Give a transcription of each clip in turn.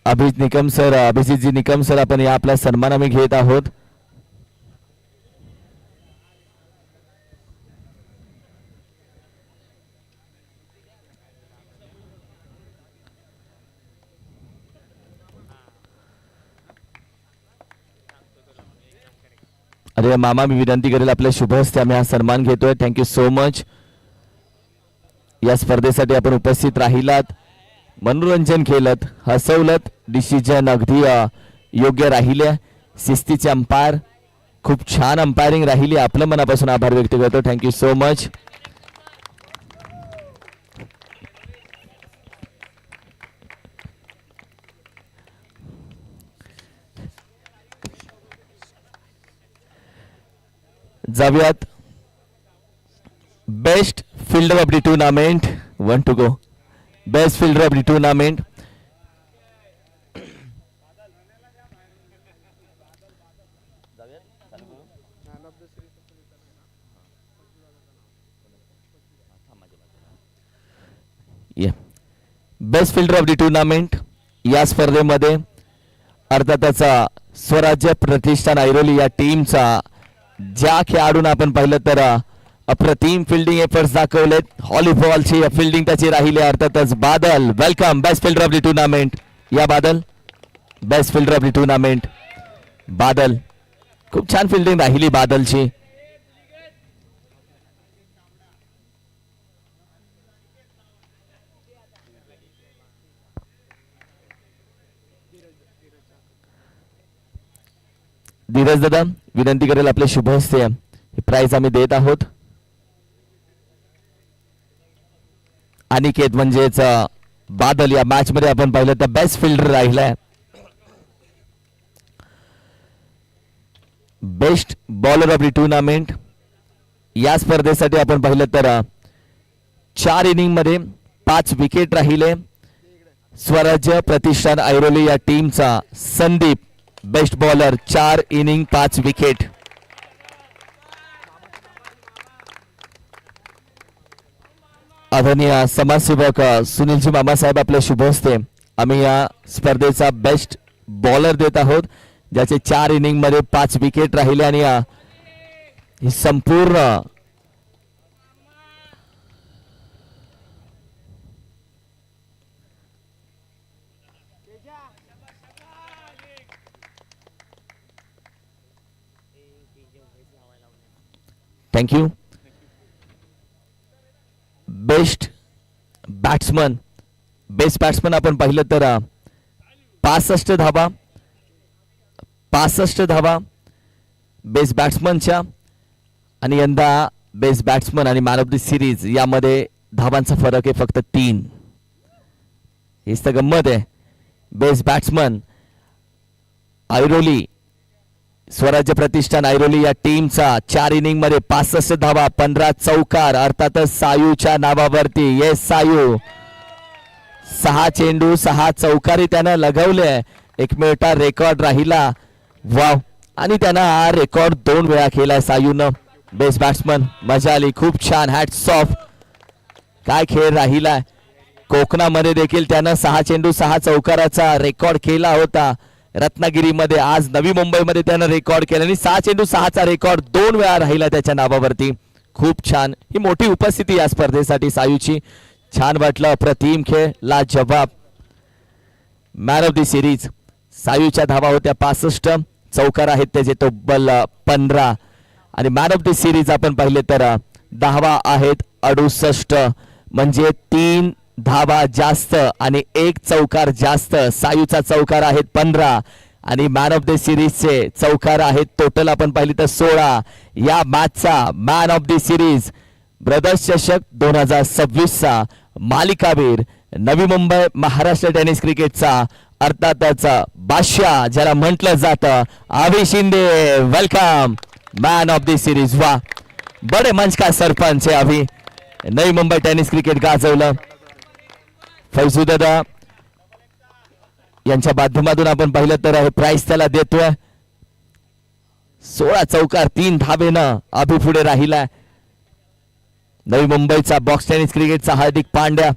Abhijitji Nikam sir आपण या आपला सन्मान आम्ही घेत आहोत. अरे मामा मी विनंती करेल आपल्या शुभ हस्ते आम्ही हा सन्मान घेतोय. Thank you so much. या स्पर्धेसाठी आपण उपस्थित राहिलात, मनोरंजन केलं, हसवलत, डिसिजन अगदी योग्य राहिले, शिस्तीचे अंपायर खूप छान अंपायरिंग राहिली. आपलं मनापासून आभार व्यक्त करतो. Thank you so much. जाऊयात best fielder of the tournament. 1 to go. Best fielder of the tournament. Best fielder of the tournament या स्पर्धेमध्ये अर्थातचा स्वराज्य प्रतिष्ठान ऐरोली या टीमचा ज्या खेळाडूंना आपण पाहिलं तर अप्रतिम फिल्डिंग एफर्ट्स दाखवलेत. व्हॉलीबॉलची फिल्डिंग त्याची राहिली. अर्थातच Badal welcome best fielder of the tournament. या Badal best fielder of the tournament. Badal खूप छान फिल्डिंग राहिली बादलची. धीरज दादा विनंती करेल आपले शुभ हस्ते प्राइज आम्ही देत आहोत. अनिकेत म्हणजेच बादल या मॅच मध्ये आपण पाहिलं तर बेस्ट फिल्डर राहिलाय. Best bowler of the tournament या स्पर्धेसाठी आपण पाहिलं तर 4 इनिंग मध्ये 5 विकेट राहिले. स्वराज्य प्रतिष्ठान ऐरोली या टीमचा Sandeep best bowler 4 inning 5 wicket. आदरणीय समाजसेवक सुनीलजी मामासाहेब आपल्या शुभ हस्ते आम्ही या स्पर्धेचा बेस्ट बॉलर देत आहोत ज्याचे 4 इनिंग मध्ये 5 विकेट राहिले आणि ही संपूर्ण थँक्यू. बेस्ट बॅट्समन आपण पाहिलं तर 65 धावा बेस्ट बॅट्समनच्या आणि यंदा बेस्ट बॅट्समन आणि मॅन ऑफ द सिरीज यामध्ये धावांचा फरक आहे फक्त 3. हीच तर गंमत आहे. बेस्ट बॅट्समन ऐरोली स्वराज्य प्रतिष्ठान ऐरोली या टीमचा 4 इनिंग मध्ये 65 धावा 15 चौकार. अर्थातच सायूच्या नावावरती येस सायू 6 चेंडू 6 चौकारी त्यानं लगवले. एक मोठा रेकॉर्ड राहिला. वाव. आणि त्यानं हा रेकॉर्ड 2 वेळा केलाय सायूनं. बेस्ट बॅट्समन मजा आली. खूप छान. Hats off. काय खेळ राहिलाय. कोकणामध्ये देखील त्यानं 6 चेंडू 6 चौकाराचा रेकॉर्ड केला होता. रत्नागिरीमध्ये आज नवी मुंबईमध्ये त्यानं रेकॉर्ड केला आणि 6 चेंडू 6चा रेकॉर्ड 2 वेळा राहिला त्याच्या नावावरती. खूप छान. ही मोठी उपस्थिती या स्पर्धेसाठी सायूची. छान वाटलं. अप्रतिम खेळ. लाजवाब. मॅन ऑफ द सिरीज सायूच्या धावा होत्या 65 चौकार आहेत त्याचे तब्बल 15 आणि मॅन ऑफ द सिरीज आपण पाहिले तर धावा आहेत 68 म्हणजे 3 धावा जास्त आणि 1 चौकार जास्त. सायूचा चौकार आहेत 15 आणि मॅन ऑफ द सिरीजचे चौकार आहेत टोटल आपण पाहिली तर 16. या मॅचचा man of the series brothers चषक 2026चा मालिकावीर नवी मुंबई महाराष्ट्र टेनिस क्रिकेटचा अर्थातच बादशाह ज्याला म्हटलं जातं Abhi Shinde. Welcome man of the series. वा बडे मंच का सरपंच आहे अभि. नवी मुंबई टेनिस क्रिकेट गाजवलं. फैजू दादा यांच्या माध्यमातून आपण पाहिलं तर हे प्राइस त्याला देतोय. 16 चौकार 3 धावेनं अभि पुढे राहिलाय. नवी मुंबईचा बॉक्स टेनिस क्रिकेटचा हार्दिक पांड्या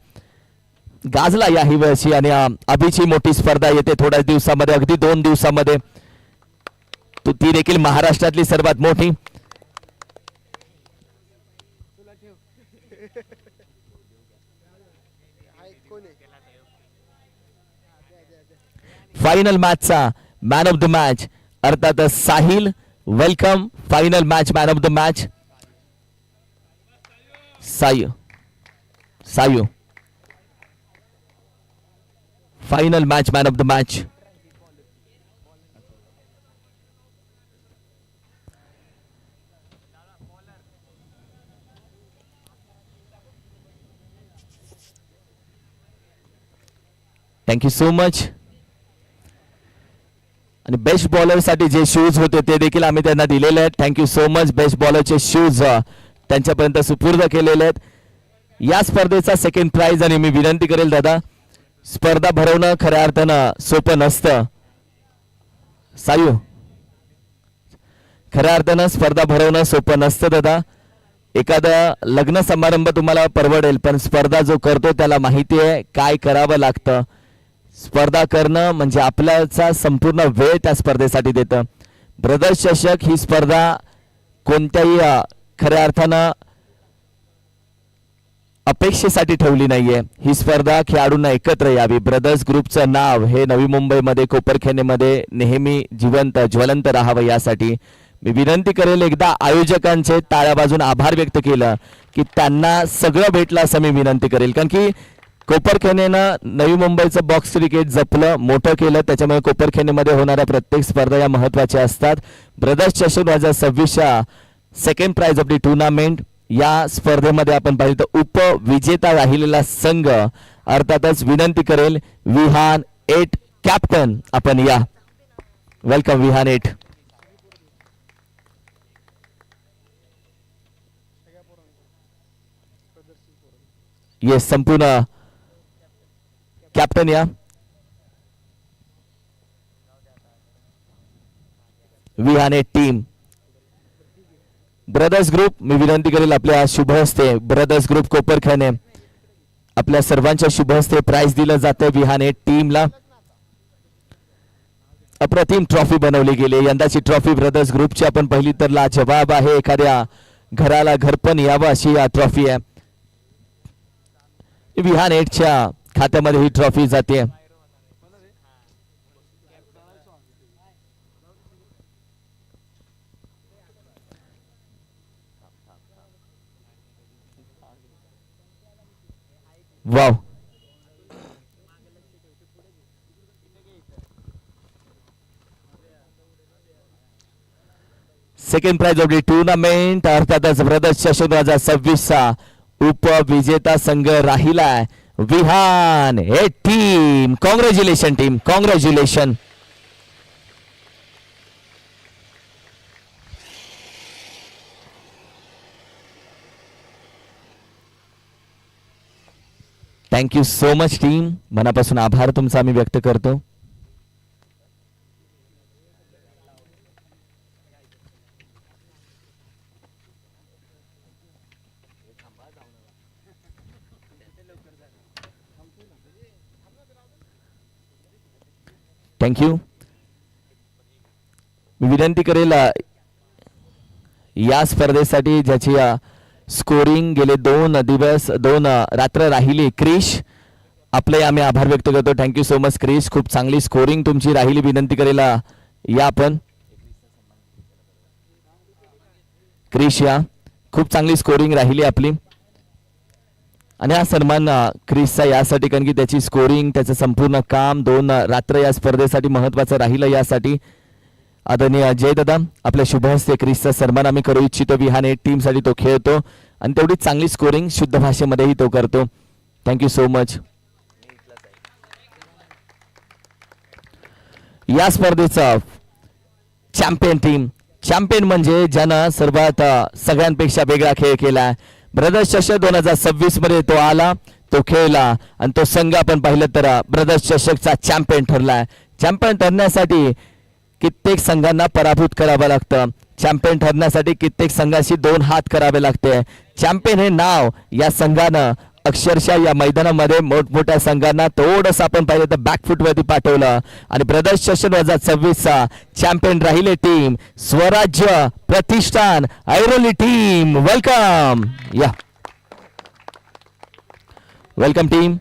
गाजला याही वर्षी आणि अभिची मोठी स्पर्धा येते थोड्याच दिवसामध्ये, अगदी 2 दिवसामध्ये. ती देखील महाराष्ट्रातली सर्वात मोठी. फायनल मॅचचा मॅन ऑफ द मॅच अर्थातच Sahil. Welcome. Final match man of the match Sayu. Final match man of the match. Thank you so much. आणि बेस्ट बॉलर साठी जे शूज होते ते देखील आम्ही त्यांना दिलेले आहेत. Thank you so much. बेस्ट बॉलरचे शूज त्यांच्यापर्यंत सुपूर्द केलेले आहेत. या स्पर्धेचा सेकंड प्राइज आणि मी विनंती करेल दादा, स्पर्धा भरवणं खऱ्या अर्थानं सोपं नसतं. सायू, खऱ्या अर्थानं स्पर्धा भरवणं सोपं नसतं दादा. एखादा लग्न समारंभ तुम्हाला परवडेल, पण स्पर्धा जो करतो त्याला माहिती आहे काय करावं लागतं. स्पर्धा करणं म्हणजे आपल्याचा संपूर्ण वेळ त्या स्पर्धेसाठी देतं. ब्रदर्स चषक ही स्पर्धा कोणत्याही खऱ्या अर्थानं अपेक्षेसाठी ठेवली नाहीये. ही स्पर्धा खेळाडूंना एकत्र यावी. ब्रदर्स ग्रुपचं नाव हे नवी मुंबईमध्ये कोपरखैनेमध्ये नेहमी जिवंत ज्वलंत राहावं यासाठी मी विनंती करेल. एकदा आयोजकांचे टाळ्या वाजून आभार व्यक्त केलं की त्यांना सगळं भेटलं असं मी विनंती करेल. कारण की कोपरखैनेनं नवी मुंबईचं बॉक्स क्रिकेट जपलं, मोठं केलं. त्याच्यामुळे कोपरखैनेमध्ये होणाऱ्या प्रत्येक स्पर्धा या महत्त्वाच्या असतात. ब्रदर्स चषक 2026च्या second prize of the tournament या स्पर्धेमध्ये आपण पाहिलं तर उपविजेता राहिलेला संघ अर्थातच विनंती करेल विहान 8 कॅप्टन आपण या. वेलकम विहान 8. येस, संपूर्ण कॅप्टन या. विहान 8 टीम. ब्रदर्स ग्रुप मी विनंती करेल आपल्या शुभ हस्ते ब्रदर्स ग्रुप कोपरखैने आपल्या सर्वांच्या शुभ हस्ते प्राइज दिलं जातं. विहान 8 टीमला अप्रतिम ट्रॉफी बनवली गेली. यंदाची ट्रॉफी ब्रदर्स ग्रुपची आपण पहिली तर लाजवाब आहे. एखाद्या घराला घरपण यावं अशी ट्रॉफी आहे. विहान 8च्या खात्यामध्ये ही ट्रॉफी जाते. Wow, second prize of the tournament अर्थातच ब्रदर्स चषक 2026चा उपविजेता संघ राहिलाय Vihaan 8 team. Congratulation team, congratulation. Thank you so much team. मनापासून आभार तुमचा आम्ही व्यक्त करतो. थँक्यू. मी विनंती करेल या स्पर्धेसाठी ज्याची स्कोरिंग गेले 2 दिवस 2 रात्र राहिली, क्रिश, आपले आम्ही आभार व्यक्त करतो. Thank you so much Krish. खूप चांगली स्कोरिंग तुमची राहिली. विनंती करेल या आपण क्रिश या. खूप चांगली स्कोरिंग राहिली आपली आणि हा सन्मान क्रिसचा यासाठी कारण की त्याची स्कोरिंग त्याचं संपूर्ण काम 2 रात्र या स्पर्धेसाठी महत्त्वाचं राहिलं. यासाठी आदरणीय जय दादा आपल्या शुभ हस्ते क्रिसचा सन्मान आम्ही करू इच्छितो. विहान 8 टीम साठी तो खेळतो आणि तेवढी चांगली स्कोरिंग शुद्ध भाषेमध्येही तो करतो. Thank you so much. या स्पर्धेचा चॅम्पियन टीम, चॅम्पियन म्हणजे ज्यानं सर्वात सगळ्यांपेक्षा वेगळा खेळ केला. ब्रदर्स चषक 2026 मध्ये तो आला, तो खेळला आणि तो संघ आपण पाहिलं तर ब्रदर्स चषकचा चॅम्पियन ठरलाय. चॅम्पियन ठरण्यासाठी कित्येक संघांना पराभूत करावं लागतं. चॅम्पियन ठरण्यासाठी कित्येक संघाशी 2 हात करावे लागते. चॅम्पियन हे नाव या संघानं अक्षरशः या मैदानामध्ये मोठमोठ्या संघांना थोडंसं आपण पाहिलं तर बॅकफुट वरती पाठवलं आणि ब्रदर्स सेशन 2026 चा चॅम्पियन राहिले टीम स्वराज्य प्रतिष्ठान ऐरोली टीम. वेलकम या वेलकम टीम.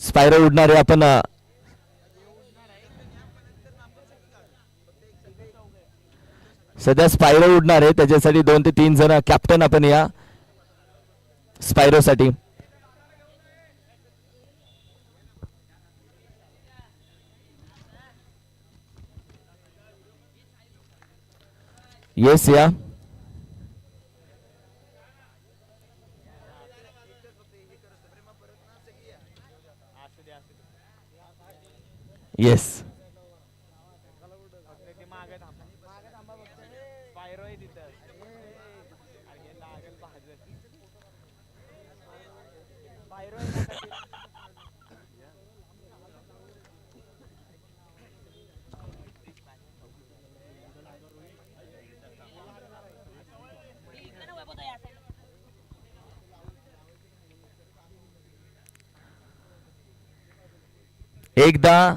स्पायरो उडणारे आपण सध्या स्पायरो उडणार आहे त्याच्यासाठी 2 ते 3 जण कॅप्टन आपण या स्पायरो साठी. येस या येस एकदा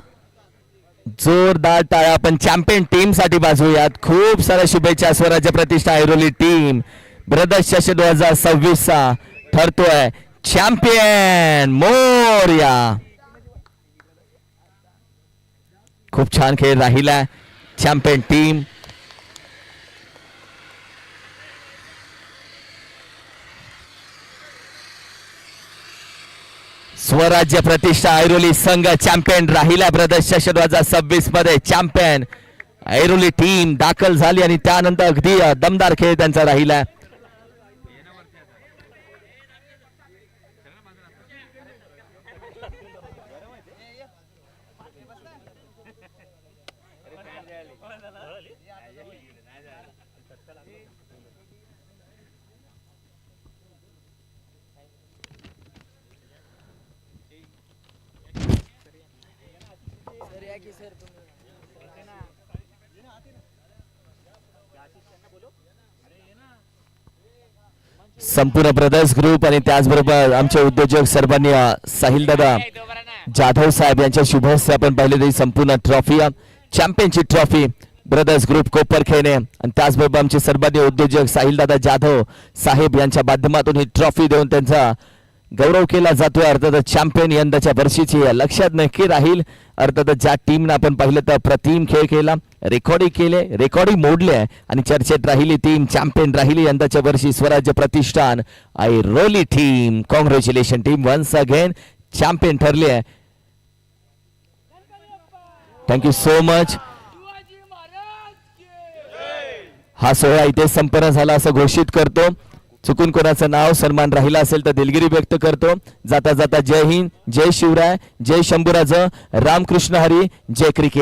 जोरदार टाळ्या आपण चॅम्पियन टीम साठी वाजवूयात. खूप साऱ्या शुभेच्छा. स्वराज्य प्रतिष्ठा ऐरोली टीम ब्रदर्स सेशन 2026 चा ठरतोय चॅम्पियन. मोरया. खूप छान खेळ राहिला चॅम्पियन टीम. स्वराज्य प्रतिष्ठा ऐरोली संघ चॅम्पियन राहिला ब्रदर्स सेशन 2026 मध्ये. चॅम्पियन ऐरोली टीम दाखल झाली आणि त्यानंतर अगदी दमदार खेळ त्यांचा राहिला. संपूर्ण ब्रदर्स ग्रुप आणि त्याचबरोबर आमचे उद्योजक सर्वांनी साहिल दादा जाधव साहेब यांच्या शुभ हस्ते आपण पाहिले तरी संपूर्ण ट्रॉफी चॅम्पियनची ट्रॉफी ब्रदर्स ग्रुप कोपरखेने आणि त्याचबरोबर आमचे सर्वांनी उद्योजक साहिल दादा जाधव साहेब यांच्या माध्यमातून ही ट्रॉफी देऊन त्यांचा गौरव केला जातोय. अर्थातच चॅम्पियन यंदाच्या वर्षीची लक्षात नक्की राहील. अर्थातच ज्या टीमने आपण पाहिलं तर प्रतिम खेळ केला, रेकॉर्डिंग मोडले आणि चर्चेत राहिली टीम चॅम्पियन राहिली यंदाच्या वर्षी Swarajya Pratishthan Airoli team. Congratulation team once again champion ठरली आहे. Thank you so much. हा सोहळा इथे संपन्न झाला असं घोषित करतो. चुकून कोणाचं नाव सन्मान राहिला असेल तर दिलगिरी व्यक्त करतो. जाता जाता जय हिंद, जय शिवराय, जय शंभूराज, रामकृष्ण हरी, जय क्रिकेट.